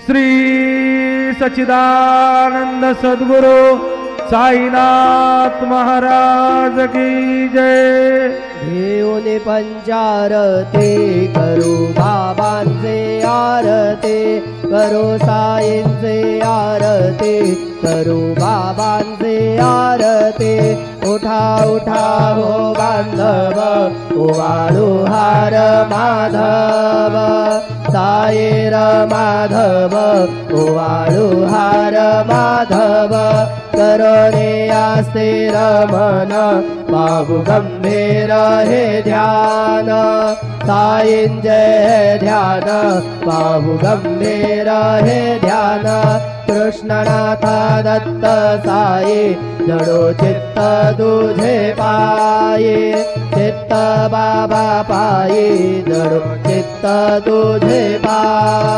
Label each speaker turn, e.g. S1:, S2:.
S1: श्री सच्चिदानंद सद्गुरु साईनाथ महाराज की जय।
S2: घेऊन पंचारती करू बाबांचे आरती, करू साईंचे आरती, करू बाबांचे आरती। उठा उठा हो बांधव ओवाळू हार माधव, साईर माधव ओवाळू हार माधव। करोने आस्ते रमन पाहू गंभीर हे ध्यान, साईंचे ध्यान पाहू गंभीर हे ध्यान। कृष्णनाथ दत्त साई जडो चित्त तुझे पायी, चित्त बाबा पायी जडो चित्त तुझे पायी।